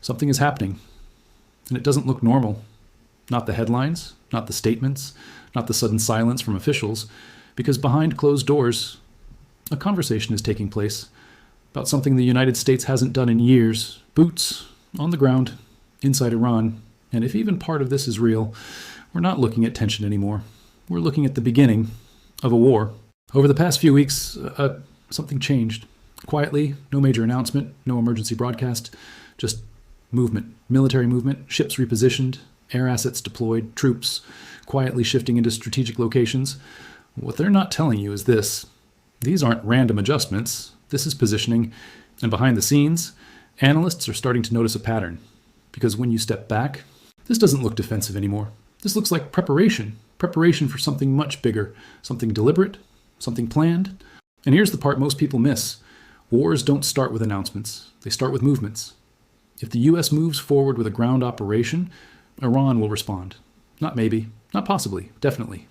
Something is happening, and it doesn't look normal. Not the headlines, not the statements, not the sudden silence from officials, because behind closed doors, a conversation is taking place about something the United States hasn't done in years. Boots on the ground, inside Iran. And if even part of this is real, we're not looking at tension anymore. We're looking at the beginning of a war. Over the past few weeks, something changed. Quietly, no major announcement, no emergency broadcast, just movement, military movement, ships repositioned, air assets deployed, troops quietly shifting into strategic locations. What they're not telling you is this. These aren't random adjustments. This is positioning. And behind the scenes, analysts are starting to notice a pattern. Because when you step back, this doesn't look defensive anymore. This looks like preparation for something much bigger, something deliberate, something planned. And here's the part most people miss. Wars don't start with announcements. They start with movements. If the U.S. moves forward with a ground operation, Iran will respond. Not maybe, not possibly, definitely.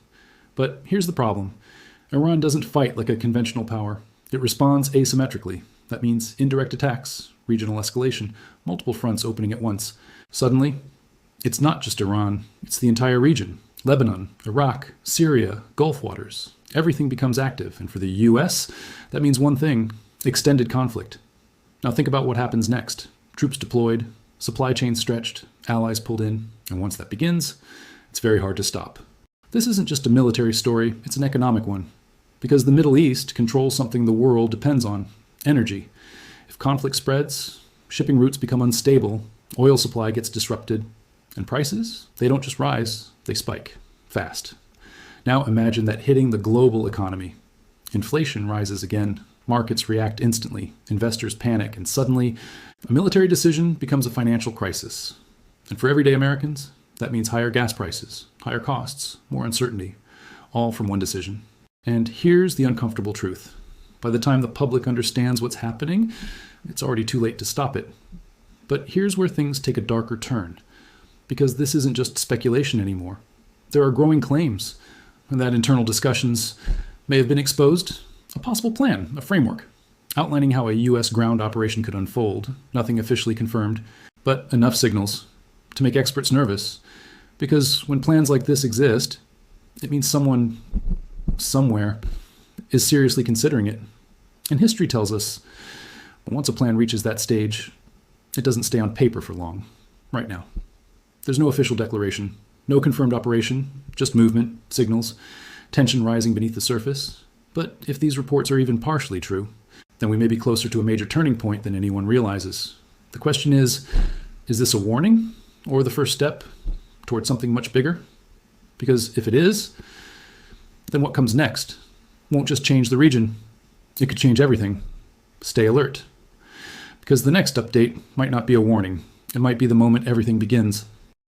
But here's the problem. Iran doesn't fight like a conventional power. It responds asymmetrically. That means indirect attacks, regional escalation, multiple fronts opening at once. Suddenly, it's not just Iran, it's the entire region. Lebanon, Iraq, Syria, Gulf waters. Everything becomes active. And for the U.S., that means one thing, extended conflict. Now think about what happens next. Troops deployed, supply chains stretched, allies pulled in, and once that begins, it's very hard to stop. This isn't just a military story, it's an economic one. Because the Middle East controls something the world depends on, energy. If conflict spreads, shipping routes become unstable, oil supply gets disrupted, and prices, they don't just rise, they spike, fast. Now imagine that hitting the global economy. Inflation rises again, markets react instantly, investors panic, and suddenly, a military decision becomes a financial crisis. And for everyday Americans, that means higher gas prices, higher costs, more uncertainty, all from one decision. And here's the uncomfortable truth. By the time the public understands what's happening, it's already too late to stop it. But here's where things take a darker turn, because this isn't just speculation anymore. There are growing claims, and that internal discussions may have been exposed, a possible plan, a framework, outlining how a U.S. ground operation could unfold, nothing officially confirmed, but enough signals to make experts nervous. Because when plans like this exist, it means someone, somewhere, is seriously considering it. And history tells us, once a plan reaches that stage, it doesn't stay on paper for long, right now. There's no official declaration, no confirmed operation, just movement, signals, tension rising beneath the surface. But if these reports are even partially true, then we may be closer to a major turning point than anyone realizes. The question is this a warning or the first step towards something much bigger? Because if it is, then what comes next won't just change the region. It could change everything. Stay alert. Because the next update might not be a warning. It might be the moment everything begins.